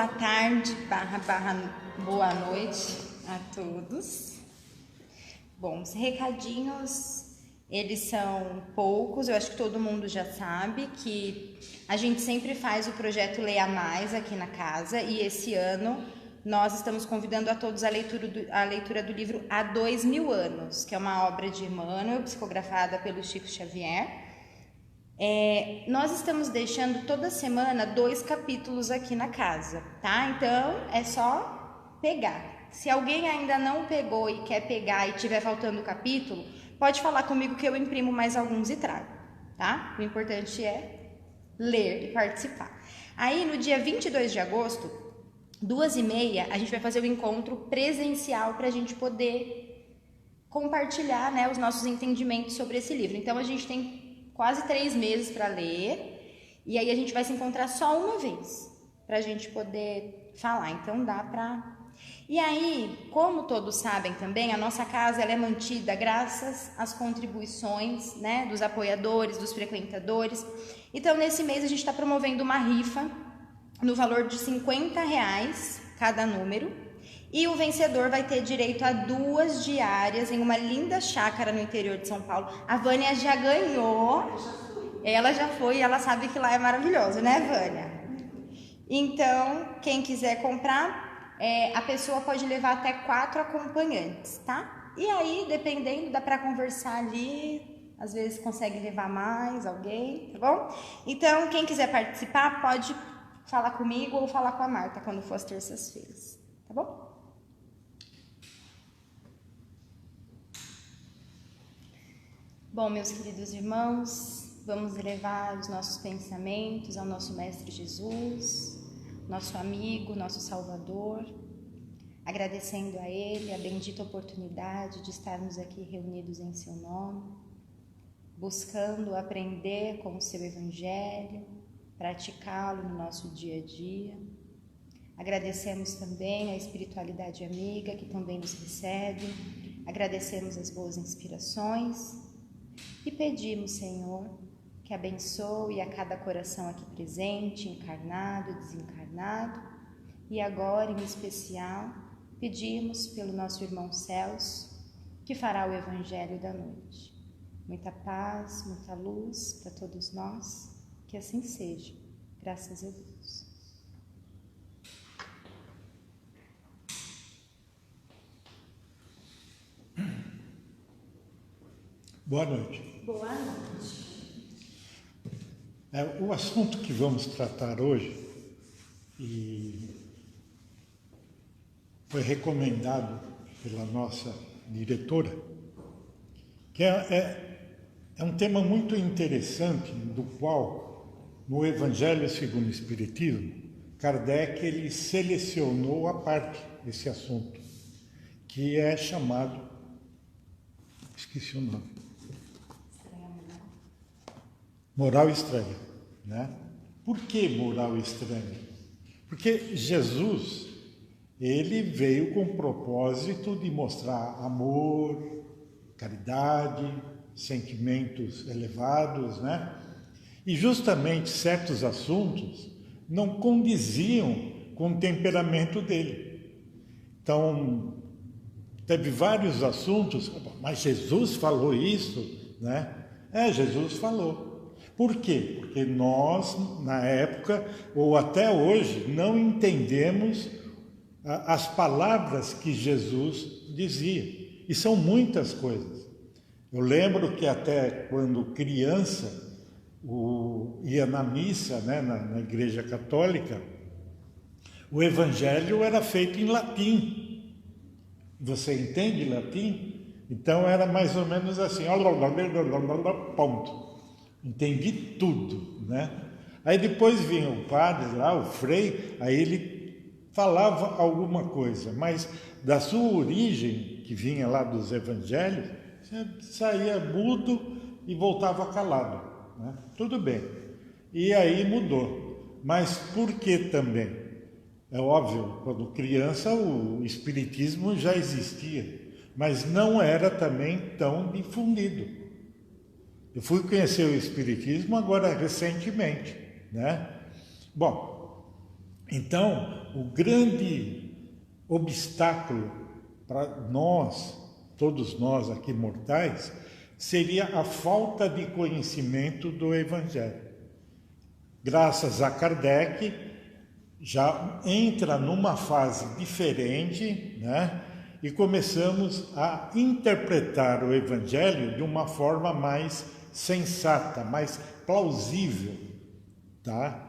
boa tarde, boa noite a todos. Bom, os recadinhos, eles são poucos, eu acho que todo mundo já sabe que a gente sempre faz o projeto Leia Mais aqui na casa e esse ano nós estamos convidando a todos a leitura do livro Há 2000 Anos, que é uma obra de Emmanuel, psicografada pelo Chico Xavier. Nós estamos deixando toda semana 2 capítulos aqui na casa, tá? Então é só pegar. Se alguém ainda não pegou e quer pegar e tiver faltando o capítulo, pode falar comigo que eu imprimo mais alguns e trago, tá? O importante é ler e participar. Aí no dia 22 de agosto, 2h30, a gente vai fazer o encontro presencial para a gente poder compartilhar, né, os nossos entendimentos sobre esse livro. Então a gente tem quase 3 meses para ler, e aí a gente vai se encontrar só uma vez, para a gente poder falar, então dá para... E aí, como todos sabem também, a nossa casa ela é mantida graças às contribuições, né, dos apoiadores, dos frequentadores. Então nesse mês a gente está promovendo uma rifa no valor de R$50 cada número, e o vencedor vai ter direito a 2 diárias em uma linda chácara no interior de São Paulo. A Vânia já ganhou, ela já foi e ela sabe que lá é maravilhoso, né, Vânia? Então, quem quiser comprar, a pessoa pode levar até 4 acompanhantes, tá? E aí, dependendo, dá para conversar ali, às vezes consegue levar mais alguém, tá bom? Então, quem quiser participar, pode falar comigo ou falar com a Marta quando for às terças-feiras, tá bom? Bom, meus queridos irmãos, vamos elevar os nossos pensamentos ao nosso Mestre Jesus, nosso amigo, nosso Salvador, agradecendo a Ele a bendita oportunidade de estarmos aqui reunidos em seu nome, buscando aprender com o seu Evangelho, praticá-lo no nosso dia a dia. Agradecemos também a espiritualidade amiga que também nos recebe, agradecemos as boas inspirações e pedimos, Senhor, que abençoe a cada coração aqui presente, encarnado e desencarnado, e agora, em especial, pedimos pelo nosso irmão Celso, que fará o Evangelho da noite. Muita paz, muita luz para todos nós, que assim seja, graças a Deus. Boa noite. Boa noite. O assunto que vamos tratar hoje foi recomendado pela nossa diretora, que é um tema muito interessante, do qual, no Evangelho segundo o Espiritismo, Kardec ele selecionou a parte desse assunto, que é chamado, esqueci o nome, moral estranha, né? Por que moral estranha? Porque Jesus, ele veio com o propósito de mostrar amor, caridade, sentimentos elevados, né? E justamente certos assuntos não condiziam com o temperamento dele. Então, teve vários assuntos, mas Jesus falou isso, né? Jesus falou. Por quê? Porque nós, na época, ou até hoje, não entendemos as palavras que Jesus dizia. E são muitas coisas. Eu lembro que até quando criança, ia na missa, né, na Igreja Católica, o Evangelho era feito em latim. Você entende latim? Então era mais ou menos assim, ponto. Entendi tudo, né? Aí depois vinha o padre lá, o frei, aí ele falava alguma coisa, mas da sua origem, que vinha lá dos evangelhos, saía mudo e voltava calado, né? Tudo bem. E aí mudou. Mas por que também? É óbvio, quando criança o espiritismo já existia, mas não era também tão difundido. Eu fui conhecer o espiritismo agora recentemente, né? Bom, Então, o grande obstáculo para nós, todos nós aqui mortais, seria a falta de conhecimento do Evangelho. Graças a Kardec, já entra numa fase diferente, né? E começamos a interpretar o Evangelho de uma forma mais sensata, mais plausível, tá?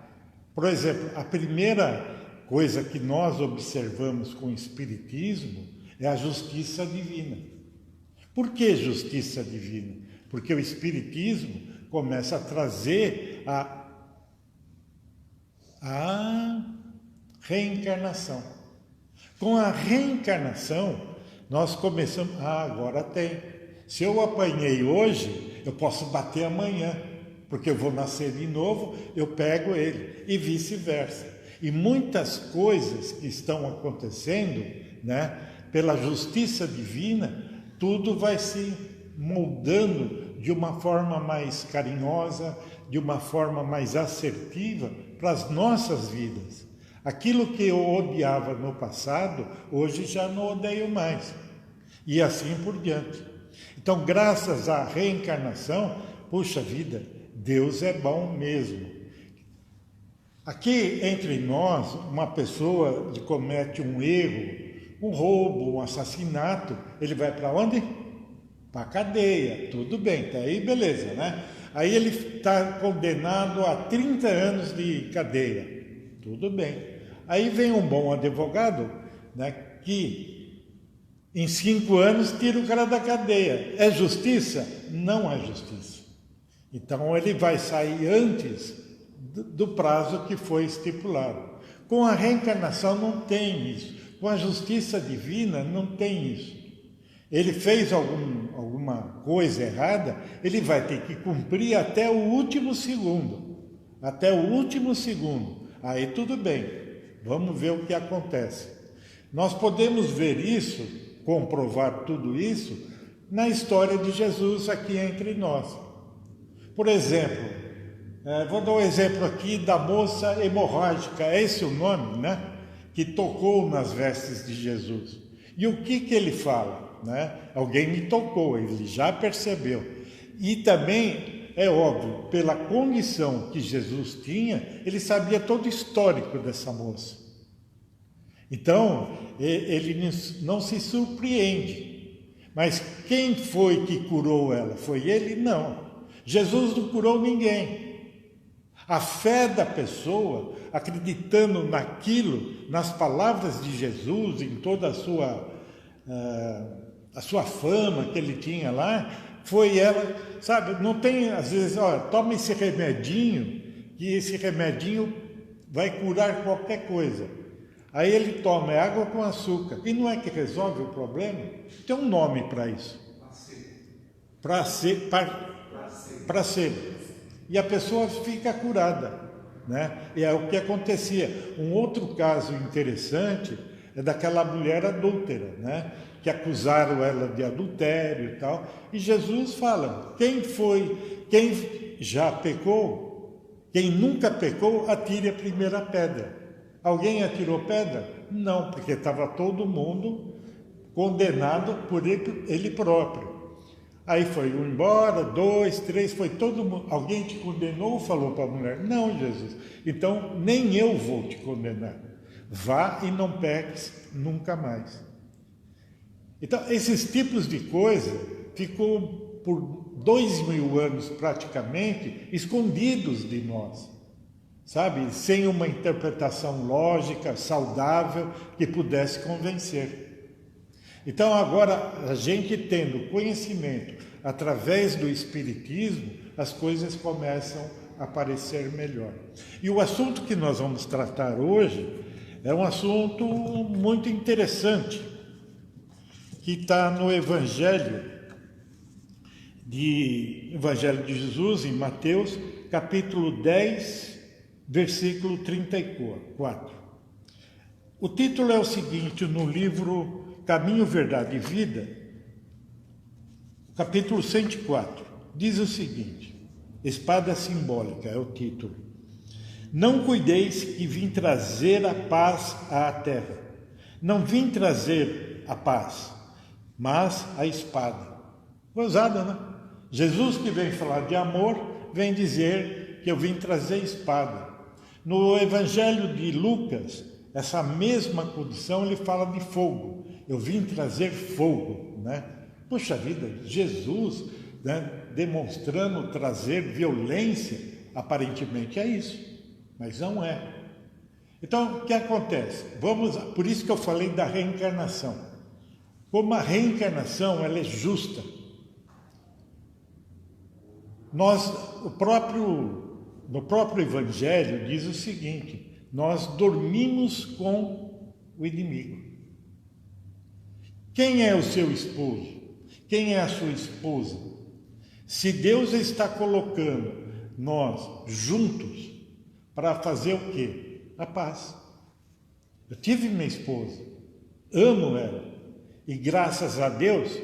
Por exemplo, a primeira coisa que nós observamos com o Espiritismo é a justiça divina. Por que justiça divina? Porque o Espiritismo começa a trazer a reencarnação. Com a reencarnação, nós começamos... agora tem. Se eu apanhei hoje, eu posso bater amanhã, porque eu vou nascer de novo, eu pego ele, e vice-versa. E muitas coisas que estão acontecendo, né, pela justiça divina, tudo vai se moldando de uma forma mais carinhosa, de uma forma mais assertiva para as nossas vidas. Aquilo que eu odiava no passado, hoje já não odeio mais. E assim por diante. Então, graças à reencarnação, puxa vida, Deus é bom mesmo. Aqui entre nós, uma pessoa que comete um erro, um roubo, um assassinato, ele vai para onde? Para a cadeia. Tudo bem, tá aí, beleza, né? Aí ele está condenado a 30 anos de cadeia. Tudo bem. Aí vem um bom advogado, né, que em 5 anos tira o cara da cadeia. É justiça? Não é justiça. Então ele vai sair antes do prazo que foi estipulado. Com a reencarnação não tem isso. Com a justiça divina não tem isso. Ele fez alguma coisa errada, ele vai ter que cumprir até o último segundo. Até o último segundo. Aí tudo bem, vamos ver o que acontece. Nós podemos ver isso, comprovar tudo isso, na história de Jesus aqui entre nós. Por exemplo, vou dar um exemplo aqui da moça hemorrágica, é esse o nome, né? Que tocou nas vestes de Jesus. E o que ele fala? Né? Alguém me tocou, ele já percebeu. E também, é óbvio, pela condição que Jesus tinha, ele sabia todo o histórico dessa moça. Então, ele não se surpreende. Mas quem foi que curou ela? Foi ele? Não. Jesus não curou ninguém. A fé da pessoa, acreditando naquilo, nas palavras de Jesus, em toda a sua fama que ele tinha lá, foi ela, sabe, não tem, às vezes, olha, toma esse remedinho, que esse remedinho vai curar qualquer coisa. Aí ele toma, é água com açúcar, e não é que resolve o problema? Tem um nome para isso. Placebo. E a pessoa fica curada, né? E é o que acontecia. Um outro caso interessante é daquela mulher adúltera, né? Que acusaram ela de adultério e tal. E Jesus fala, quem já pecou, quem nunca pecou, atire a primeira pedra. Alguém atirou pedra? Não, porque estava todo mundo condenado por ele próprio. Aí foi um embora, 2, 3, foi todo mundo. Alguém te condenou? Falou para a mulher, não, Jesus, então nem eu vou te condenar. Vá e não peques nunca mais. Então, esses tipos de coisa ficou por 2000 anos praticamente escondidos de nós, sabe? Sem uma interpretação lógica, saudável, que pudesse convencer. Então, agora, a gente tendo conhecimento através do Espiritismo, as coisas começam a parecer melhor. E o assunto que nós vamos tratar hoje é um assunto muito interessante, que está no Evangelho de Jesus, em Mateus, capítulo 10, versículo 34. O título é o seguinte, no livro Caminho, Verdade e Vida, capítulo 104, diz o seguinte, espada simbólica é o título. Não cuideis que vim trazer a paz à terra. Não vim trazer a paz, mas a espada. Gozada, né? Jesus, que vem falar de amor, vem dizer que eu vim trazer espada. No Evangelho de Lucas, essa mesma condição, ele fala de fogo. Eu vim trazer fogo, né? Puxa vida, Jesus, né, demonstrando trazer violência, aparentemente é isso, mas não é. Então, o que acontece? Por isso que eu falei da reencarnação. Como a reencarnação, ela é justa. No próprio Evangelho diz o seguinte: nós dormimos com o inimigo. Quem é o seu esposo? Quem é a sua esposa? Se Deus está colocando nós juntos para fazer o quê? A paz. Eu tive minha esposa, amo ela, e graças a Deus,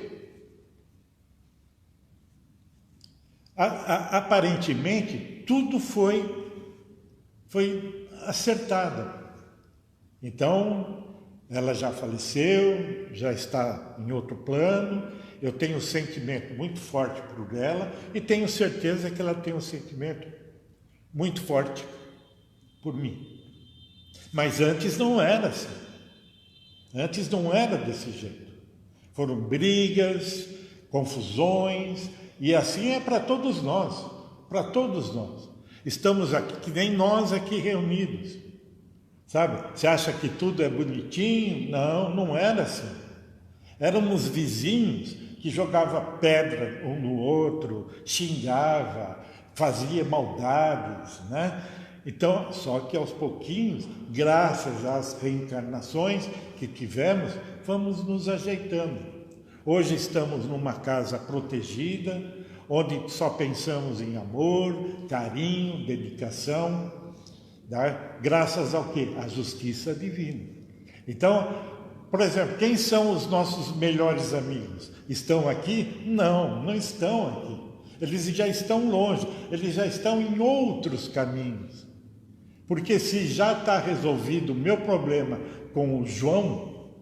aparentemente, tudo foi acertado. Então, ela já faleceu, já está em outro plano. Eu tenho um sentimento muito forte por ela e tenho certeza que ela tem um sentimento muito forte por mim. Mas antes não era assim. Antes não era desse jeito. Foram brigas, confusões, e assim é para todos nós. Para todos nós. Estamos aqui, que nem nós aqui reunidos. Sabe? Você acha que tudo é bonitinho? Não, não era assim. Éramos vizinhos que jogavam pedra um no outro, xingava, fazia maldades, né? Então, só que aos pouquinhos, graças às reencarnações que tivemos, vamos nos ajeitando. Hoje estamos numa casa protegida, onde só pensamos em amor, carinho, dedicação, né? Graças ao quê? À justiça divina. Então, por exemplo, quem são os nossos melhores amigos? Estão aqui? Não, não estão aqui. Eles já estão longe, eles já estão em outros caminhos. Porque se já está resolvido o meu problema com o João,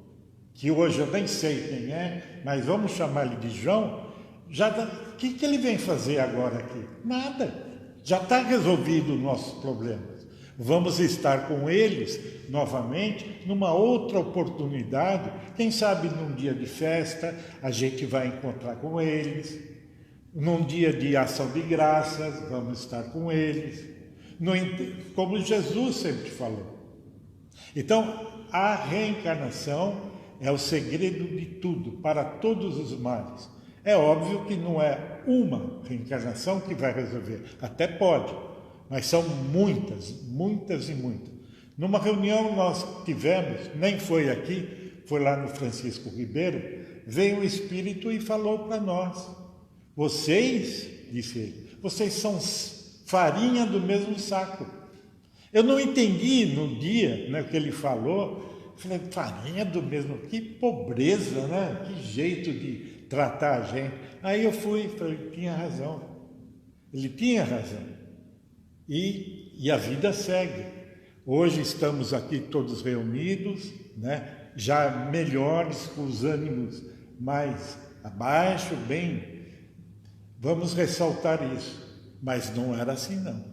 que hoje eu nem sei quem é, mas vamos chamar ele de João, o que ele vem fazer agora aqui? Nada. Já está resolvido os nossos problemas. Vamos estar com eles novamente numa outra oportunidade. Quem sabe num dia de festa a gente vai encontrar com eles. Num dia de ação de graças vamos estar com eles. Como Jesus sempre falou. Então, a reencarnação é o segredo de tudo, para todos os males. É óbvio que não é uma reencarnação que vai resolver. Até pode. Mas são muitas, muitas e muitas. Numa reunião nós tivemos, nem foi aqui, foi lá no Francisco Ribeiro, veio o Espírito e falou para nós: vocês, disse ele, vocês são farinha do mesmo saco. Eu não entendi no dia, né, o que ele falou. Falei, farinha do mesmo, que pobreza, né? Que jeito de tratar a gente. Aí eu fui, falei, tinha razão. Ele tinha razão. E a vida segue. Hoje estamos aqui todos reunidos, né? Já melhores, com os ânimos mais abaixo, bem. Vamos ressaltar isso. Mas não era assim, não.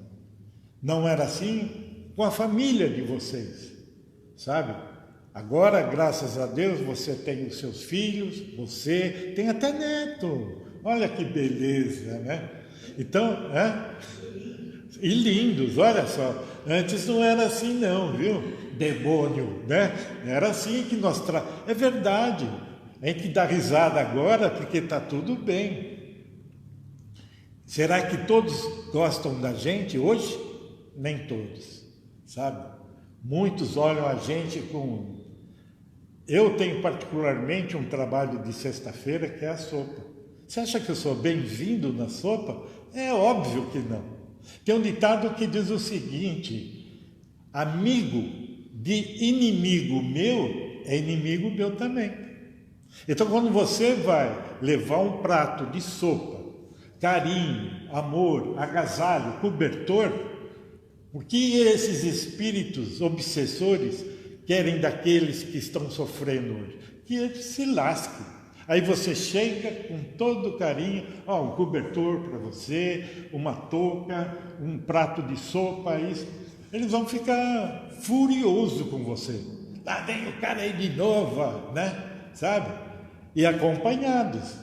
Não era assim com a família de vocês, sabe? Agora, graças a Deus, você tem os seus filhos, você tem até neto. Olha que beleza, né? Então, e lindos, olha só. Antes não era assim não, viu? Demônio, né? Era assim que nós... É verdade. A gente dá risada agora porque está tudo bem. Será que todos gostam da gente hoje? Nem todos, sabe? Muitos olham a gente com... Eu tenho particularmente um trabalho de sexta-feira que é a sopa. Você acha que eu sou bem-vindo na sopa? É óbvio que não. Tem um ditado que diz o seguinte: amigo de inimigo meu é inimigo meu também. Então, quando você vai levar um prato de sopa, carinho, amor, agasalho, cobertor, O que esses espíritos obsessores querem daqueles que estão sofrendo hoje? Que eles se lasquem. Aí você chega com todo carinho, um cobertor para você, uma touca, um prato de sopa, isso. Eles vão ficar furiosos com você. Lá vem o cara aí de novo, né? Sabe? E acompanhados,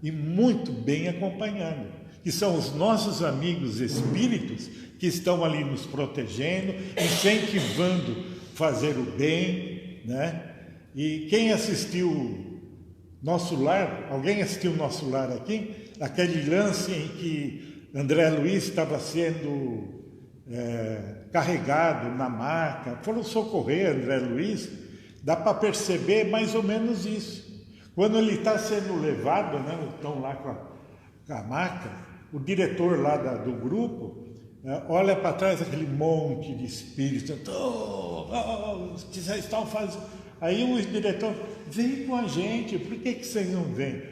e muito bem acompanhados, que são os nossos amigos espíritos que estão ali nos protegendo, incentivando fazer o bem, né? E quem assistiu Nosso Lar, alguém assistiu Nosso Lar aqui? Aquele lance em que André Luiz estava sendo carregado na maca, foram socorrer André Luiz, dá para perceber mais ou menos isso. Quando ele está sendo levado, né, estão lá com a maca, o diretor lá do grupo olha para trás aquele monte de espíritos, que já estão fazendo. Aí o diretor, vem com a gente, por que vocês não vêm?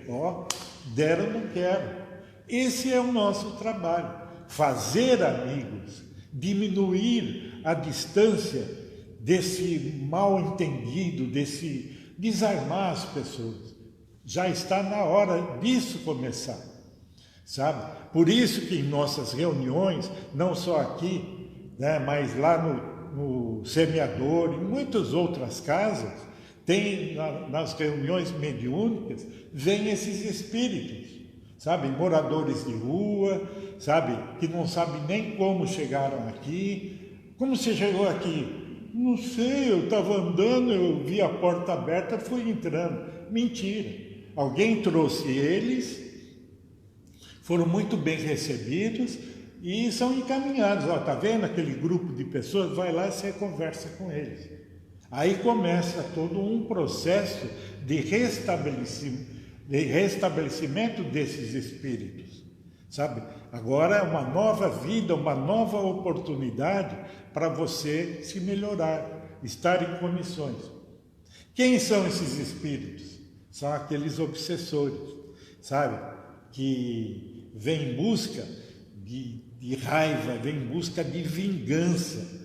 Deram, não quero. Esse é o nosso trabalho, fazer amigos, diminuir a distância desse mal entendido, desse desarmar as pessoas. Já está na hora disso começar, sabe? Por isso que em nossas reuniões, não só aqui, né, mas lá no Semeador, em muitas outras casas, tem nas reuniões mediúnicas, vem esses espíritos, sabe? Moradores de rua, sabe? Que não sabem nem como chegaram aqui. Como você chegou aqui? Não sei, eu estava andando, eu vi a porta aberta, fui entrando. Mentira. Alguém trouxe eles, foram muito bem recebidos e são encaminhados. Está vendo aquele grupo de pessoas? Vai lá e você conversa com eles. Aí começa todo um processo de restabelecimento desses espíritos, sabe? Agora é uma nova vida, uma nova oportunidade para você se melhorar, estar em condições. Quem são esses espíritos? São aqueles obsessores, sabe? Que vêm em busca de raiva, vêm em busca de vingança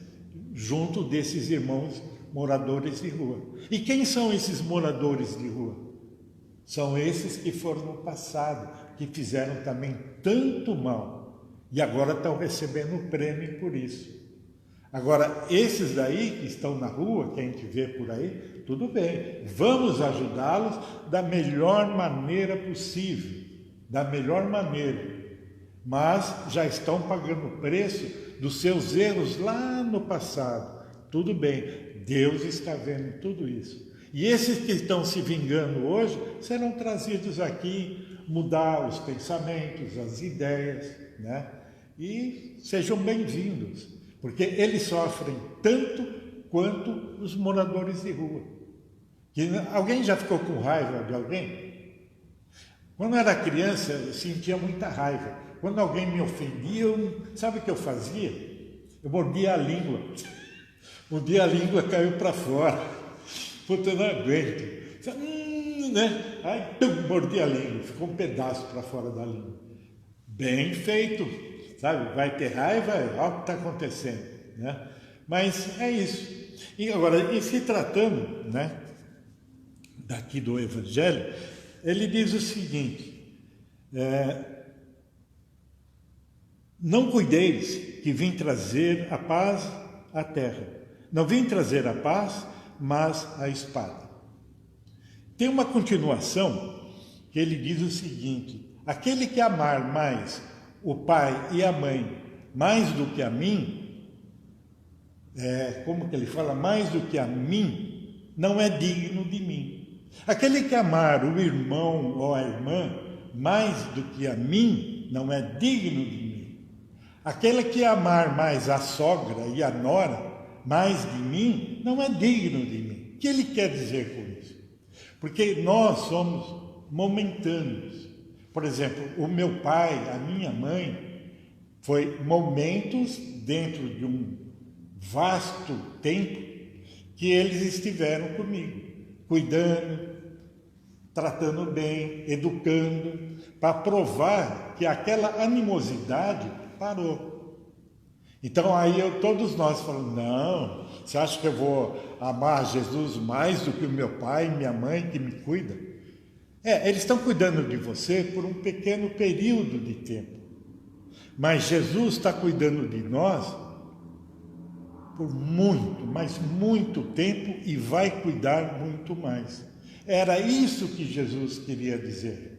junto desses irmãos moradores de rua. E quem são esses moradores de rua? São esses que foram no passado, que fizeram também tanto mal e agora estão recebendo o prêmio por isso. Agora, esses daí que estão na rua, que a gente vê por aí, tudo bem, vamos ajudá-los da melhor maneira possível, da melhor maneira, mas já estão pagando o preço dos seus erros lá no passado. Tudo bem, Deus está vendo tudo isso. E esses que estão se vingando hoje serão trazidos aqui, mudar os pensamentos, as ideias, né? E sejam bem-vindos, porque eles sofrem tanto quanto os moradores de rua. Alguém já ficou com raiva de alguém? Quando eu era criança, eu sentia muita raiva. Quando alguém me ofendia, sabe o que eu fazia? Eu mordia a língua. Um dia a língua caiu para fora. Puta, eu não aguento. Né? Aí, mordi a língua. Ficou um pedaço para fora da língua. Bem feito. Sabe? Vai ter raiva, olha o que está acontecendo. Né? Mas é isso. E agora, e se tratando, né, daqui do Evangelho, ele diz o seguinte: não cuideis que vim trazer a paz à terra. Não vim trazer a paz, mas a espada. Tem uma continuação que ele diz o seguinte: aquele que amar mais o pai e a mãe mais do que a mim, como que ele fala? Mais do que a mim, não é digno de mim. Aquele que amar o irmão ou a irmã mais do que a mim, não é digno de mim. Aquele que amar mais a sogra e a nora mais de mim, não é digno de mim. O que ele quer dizer com isso? Porque nós somos momentâneos. Por exemplo, o meu pai, a minha mãe, foi momentos dentro de um vasto tempo que eles estiveram comigo, cuidando, tratando bem, educando, para provar que aquela animosidade parou. Então aí todos nós falamos, não, você acha que eu vou amar Jesus mais do que o meu pai e minha mãe que me cuidam? Eles estão cuidando de você por um pequeno período de tempo. Mas Jesus está cuidando de nós por muito, mas muito tempo e vai cuidar muito mais. Era isso que Jesus queria dizer.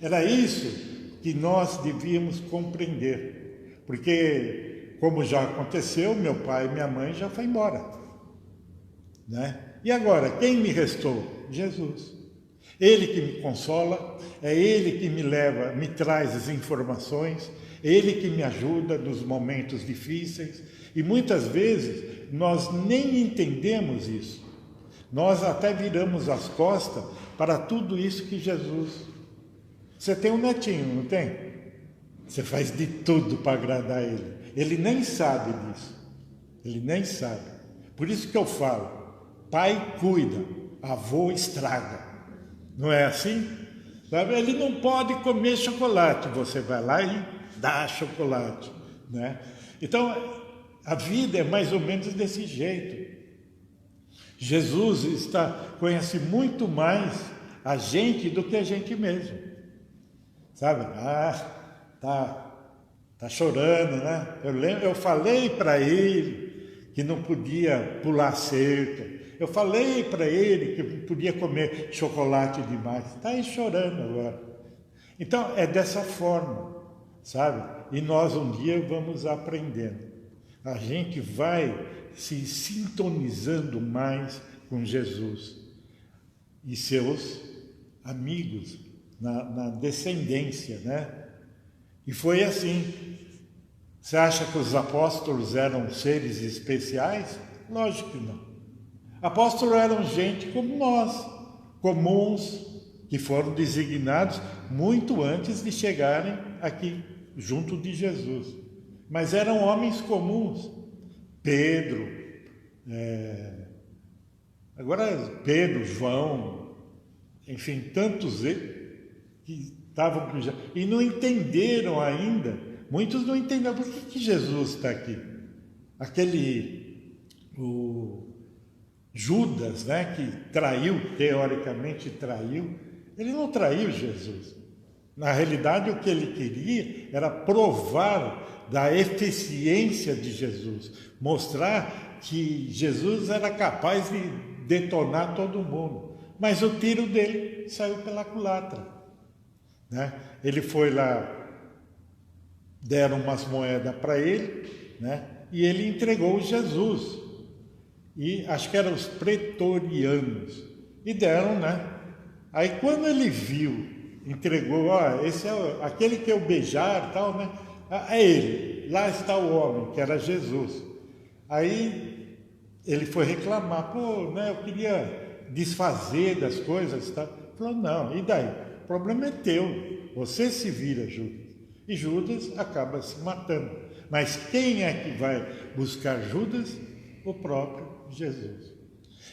Era isso que nós devíamos compreender. Porque, como já aconteceu, meu pai e minha mãe já foi embora, né? E agora, quem me restou? Jesus. Ele que me consola, é Ele que me leva, me traz as informações, Ele que me ajuda nos momentos difíceis. E muitas vezes nós nem entendemos isso. Nós até viramos as costas para tudo isso que Jesus... Você tem um netinho, não tem? Você faz de tudo para agradar ele. Ele nem sabe disso. Ele nem sabe. Por isso que eu falo, pai cuida, avô estraga. Não é assim? Sabe? Ele não pode comer chocolate. Você vai lá e dá chocolate, né? Então, a vida é mais ou menos desse jeito. Jesus conhece muito mais a gente do que a gente mesmo. Sabe? Tá chorando, né? Eu falei para ele que não podia pular cerca. Eu falei para ele que não podia comer chocolate demais. Está aí chorando agora. Então, é dessa forma, sabe? E nós um dia vamos aprendendo. A gente vai se sintonizando mais com Jesus e seus amigos na descendência, né? E foi assim. Você acha que os apóstolos eram seres especiais? Lógico que não. Apóstolos eram gente como nós, comuns, que foram designados muito antes de chegarem aqui junto de Jesus. Mas eram homens comuns. Pedro, João, enfim, tantos que estavam com Jesus e não entenderam ainda. Muitos não entenderam por que Jesus está aqui. O Judas, né, que teoricamente traiu, ele não traiu Jesus. Na realidade, o que ele queria era provar da eficiência de Jesus, mostrar que Jesus era capaz de detonar todo mundo. Mas o tiro dele saiu pela culatra, né? Ele foi lá, deram umas moedas para ele, né? E ele entregou Jesus. E acho que eram os pretorianos. E deram, né? Aí quando ele viu, entregou, esse é aquele que eu beijar, tal, né? É ele, lá está o homem, que era Jesus. Aí ele foi reclamar, né? Eu queria desfazer das coisas, tá? Falou, não, e daí? O problema é teu, você se vira, Judas. E Judas acaba se matando. Mas quem é que vai buscar Judas? O próprio Jesus.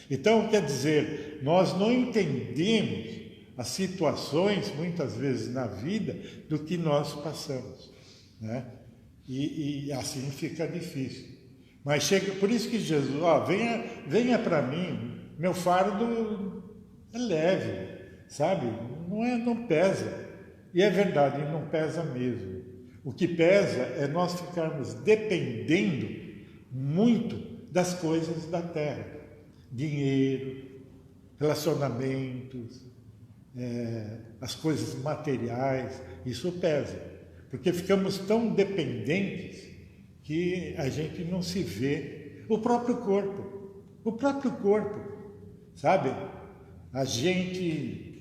Então, quer dizer, nós não entendemos as situações, muitas vezes na vida, do que nós passamos, né? E assim fica difícil. Mas chega, por isso que Jesus, venha para mim, meu fardo é leve, sabe? Não pesa. E é verdade, não pesa mesmo. O que pesa é nós ficarmos dependendo muito das coisas da terra. Dinheiro, relacionamentos, as coisas materiais, isso pesa. Porque ficamos tão dependentes que a gente não se vê. O próprio corpo, sabe? A gente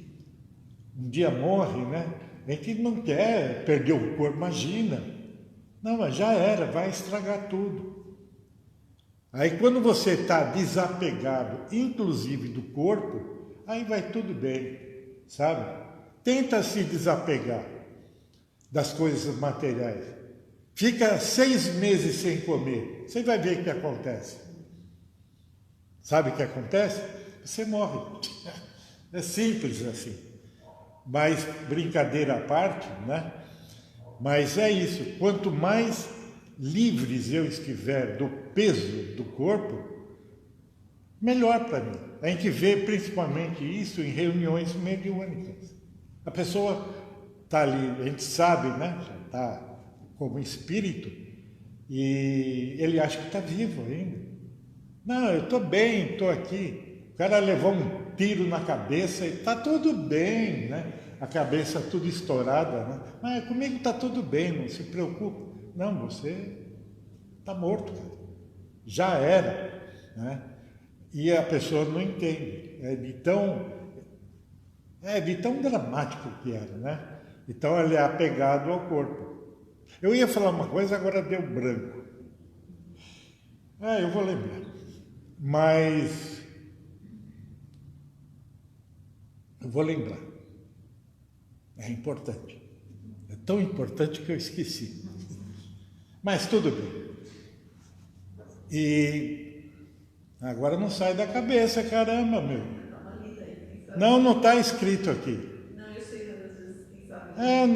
um dia morre, né? A gente não quer perder o corpo, imagina. Não, mas já era, vai estragar tudo. Aí quando você está desapegado, inclusive do corpo, aí vai tudo bem, sabe? Tenta se desapegar das coisas materiais. Fica 6 meses sem comer, você vai ver o que acontece. Sabe o que acontece? Você morre. É simples assim. Mas, brincadeira à parte, né? Mas é isso, quanto mais livres eu estiver do peso do corpo, melhor para mim. A gente vê principalmente isso em reuniões mediúnicas. A pessoa está ali, a gente sabe, né? Já está como espírito e ele acha que está vivo ainda. Não, eu estou bem, estou aqui. O cara levou um tiro na cabeça e está tudo bem, né? A cabeça tudo estourada, né? Mas comigo está tudo bem, não se preocupe. Não, você está morto, cara. Já era, né? E a pessoa não entende. É de tão dramático que era, né? Então ele é apegado ao corpo. Eu ia falar uma coisa, agora deu branco. Eu vou lembrar. Mas eu vou lembrar. É importante. É tão importante que eu esqueci. Mas tudo bem. E agora não sai da cabeça, caramba, meu. Não está escrito aqui. Não, eu sei, mas às vezes quem sabe.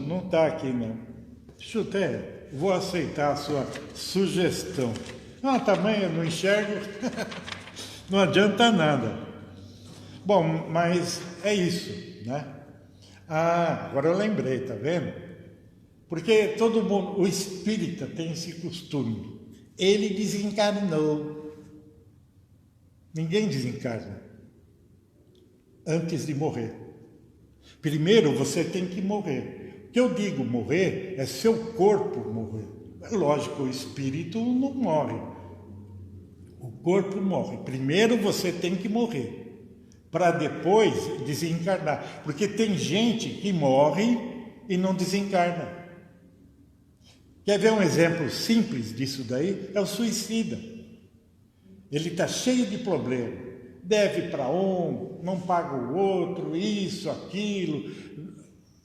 Não está aqui, não. Deixa eu até, vou aceitar a sua sugestão. Também eu não enxergo, não adianta nada. Bom, mas é isso, né? Agora eu lembrei, tá vendo? Porque todo mundo, o espírita tem esse costume. Ele desencarnou. Ninguém desencarna antes de morrer. Primeiro você tem que morrer. O que eu digo morrer é seu corpo morrer. É lógico, o espírito não morre. O corpo morre. Primeiro você tem que morrer, para depois desencarnar. Porque tem gente que morre e não desencarna. Quer ver um exemplo simples disso daí? É o suicida. Ele está cheio de problema. Deve para um, não paga o outro, isso, aquilo.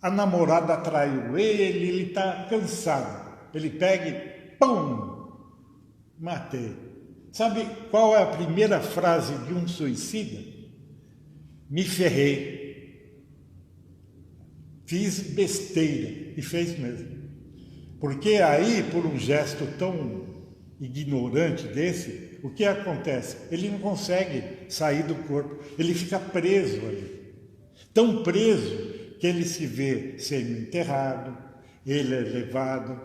A namorada traiu ele está cansado. Ele pega e pum, matei. Sabe qual é a primeira frase de um suicida? Me ferrei. Fiz besteira. E fez mesmo. Porque aí, por um gesto tão ignorante desse, o que acontece? Ele não consegue sair do corpo. Ele fica preso ali. Tão preso que ele se vê sendo enterrado, ele é levado,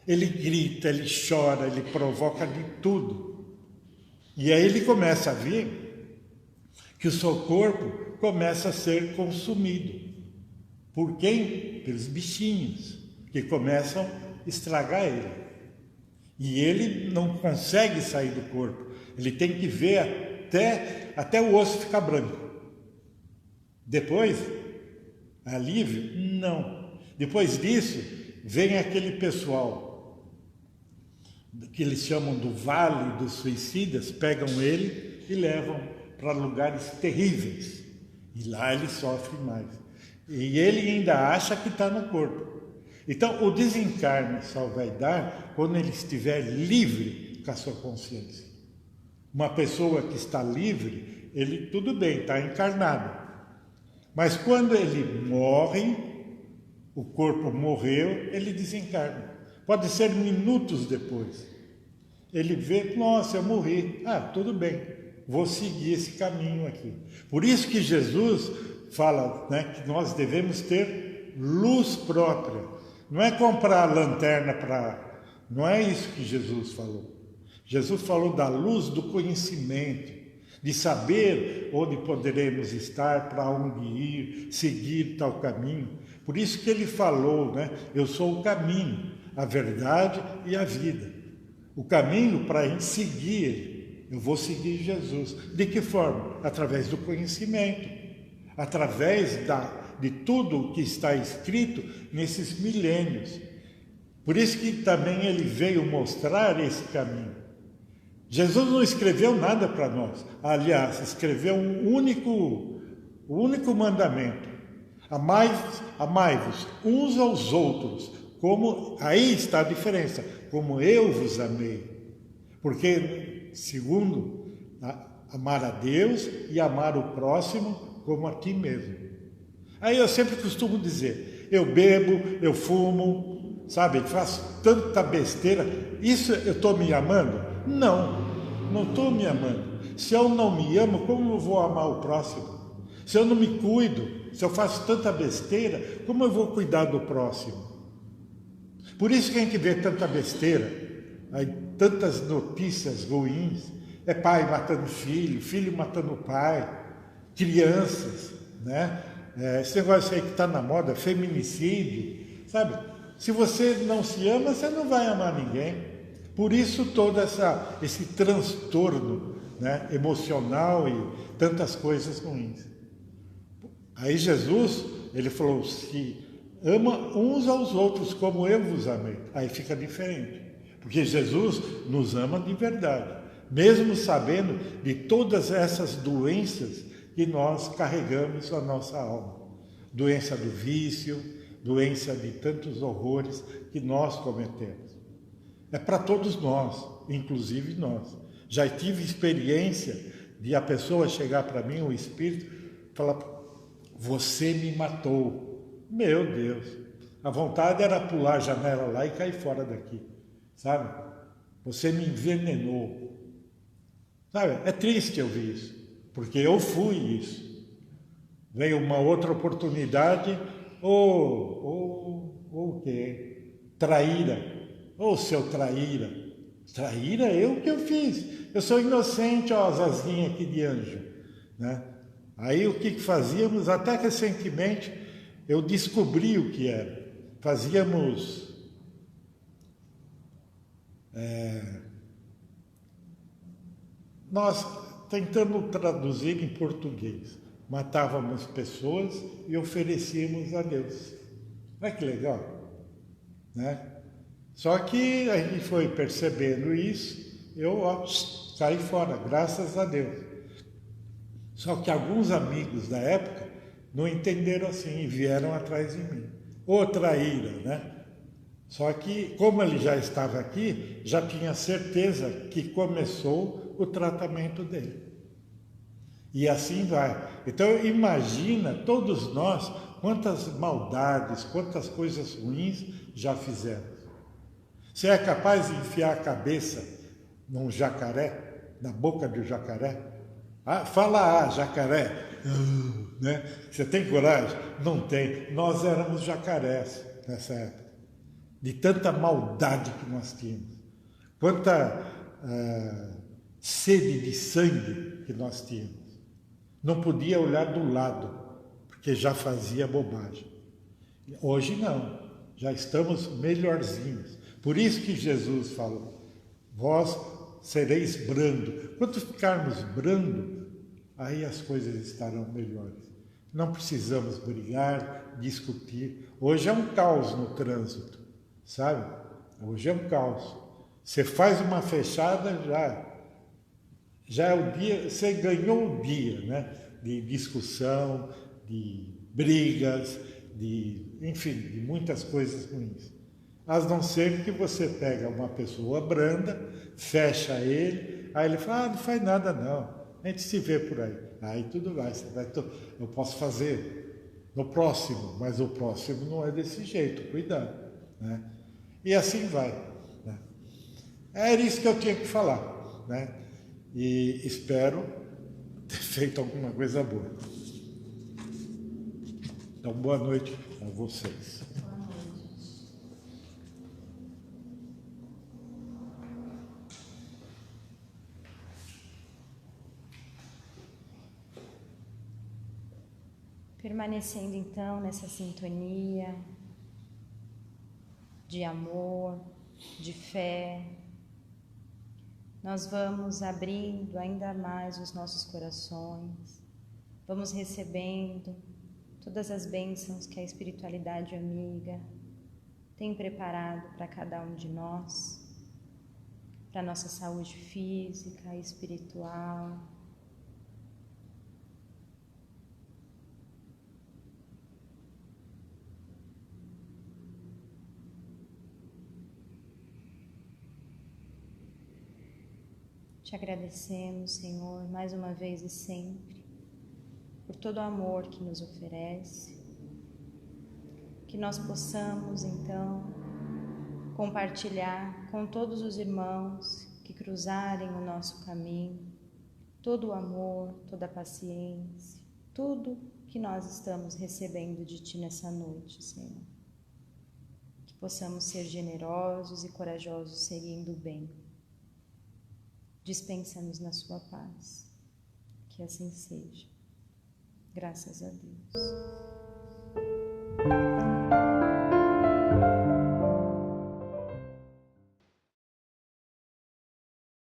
ele grita, ele chora, ele provoca de tudo. E aí ele começa a ver que o seu corpo começa a ser consumido. Por quem? Pelos bichinhos, que começam a estragar ele. E ele não consegue sair do corpo. Ele tem que ver até o osso ficar branco. Depois, alívio? Não. Depois disso, vem aquele pessoal que eles chamam do Vale dos Suicidas, pegam ele e levam para lugares terríveis. E lá ele sofre mais. E ele ainda acha que está no corpo. Então, o desencarne só vai dar quando ele estiver livre com a sua consciência. Uma pessoa que está livre, ele tudo bem, está encarnado. Mas quando ele morre, o corpo morreu, ele desencarna. Pode ser minutos depois. Ele vê, nossa, eu morri. Tudo bem, vou seguir esse caminho aqui. Por isso que Jesus fala, né, que nós devemos ter luz própria. Não é comprar lanterna para... Não é isso que Jesus falou. Jesus falou da luz do conhecimento, de saber onde poderemos estar, para onde ir, seguir tal caminho. Por isso que ele falou, né? Eu sou o caminho, a verdade e a vida. O caminho para a gente seguir ele. Eu vou seguir Jesus. De que forma? Através do conhecimento. Através de tudo o que está escrito nesses milênios. Por isso que também ele veio mostrar esse caminho. Jesus não escreveu nada para nós. Aliás, escreveu o único mandamento. Amai-vos uns aos outros. Aí está a diferença. Como eu vos amei. Porque, segundo, amar a Deus e amar o próximo como a ti mesmo. Aí eu sempre costumo dizer, eu bebo, eu fumo, sabe? Faço tanta besteira. Isso eu estou me amando? Não, não estou me amando. Se eu não me amo, como eu vou amar o próximo? Se eu não me cuido, se eu faço tanta besteira, como eu vou cuidar do próximo? Por isso que a gente vê tanta besteira, aí, tantas notícias ruins, é pai matando filho, filho matando pai, crianças, né? Esse negócio aí que está na moda, feminicídio, sabe? Se você não se ama, você não vai amar ninguém. Por isso todo esse transtorno, né, emocional e tantas coisas ruins. Aí Jesus, ele falou, se ama uns aos outros como eu vos amei. Aí fica diferente, porque Jesus nos ama de verdade, mesmo sabendo de todas essas doenças que nós carregamos na nossa alma. Doença do vício, doença de tantos horrores que nós cometemos. É para todos nós, inclusive nós. Já tive experiência de a pessoa chegar para mim, o espírito, falar, você me matou. Meu Deus, a vontade era pular a janela lá e cair fora daqui, sabe? Você me envenenou. Sabe, é triste ouvir isso, porque eu fui isso. Veio uma outra oportunidade, o quê? Traíra, seu traíra. Traíra, eu que eu fiz. Eu sou inocente, ó, as asinhas aqui de anjo, né? Aí o que fazíamos, até recentemente, eu descobri o que era. Fazíamos nós tentando traduzir em português. Matávamos pessoas e oferecíamos a Deus. Olha que legal, né? Só que a gente foi percebendo isso, eu saí fora, graças a Deus. Só que alguns amigos da época não entenderam assim e vieram atrás de mim. Outra ira, né? Só que, como ele já estava aqui, já tinha certeza que começou o tratamento dele. E assim vai. Então, imagina, todos nós, quantas maldades, quantas coisas ruins já fizemos. Você é capaz de enfiar a cabeça num jacaré, na boca do jacaré? Fala, jacaré, né? Você tem coragem? Não tem. Nós éramos jacarés nessa época, de tanta maldade que nós tínhamos, quanta sede de sangue que nós tínhamos. Não podia olhar do lado, porque já fazia bobagem. Hoje não, já estamos melhorzinhos. Por isso que Jesus falou, vós sereis brando. Quando ficarmos brando, aí as coisas estarão melhores. Não precisamos brigar, discutir. Hoje é um caos no trânsito, sabe? Hoje é um caos. Você faz uma fechada, já é o dia, você ganhou o dia, né? De discussão, de brigas, enfim, de muitas coisas ruins. A não ser que você pega uma pessoa branda, fecha ele, aí ele fala, não faz nada não, a gente se vê por aí. Aí tudo vai, eu posso fazer no próximo, mas o próximo não é desse jeito, cuidado, né? E assim vai, né? Era isso que eu tinha que falar, né? E espero ter feito alguma coisa boa. Então, boa noite a vocês. Permanecendo então nessa sintonia de amor, de fé, nós vamos abrindo ainda mais os nossos corações, vamos recebendo todas as bênçãos que a espiritualidade amiga tem preparado para cada um de nós, para a nossa saúde física e espiritual. Te agradecemos, Senhor, mais uma vez e sempre, por todo o amor que nos oferece, que nós possamos, então, compartilhar com todos os irmãos que cruzarem o nosso caminho todo o amor, toda a paciência, tudo que nós estamos recebendo de Ti nessa noite, Senhor. Que possamos ser generosos e corajosos seguindo o bem. Dispensa-nos na Sua paz. Que assim seja. Graças a Deus.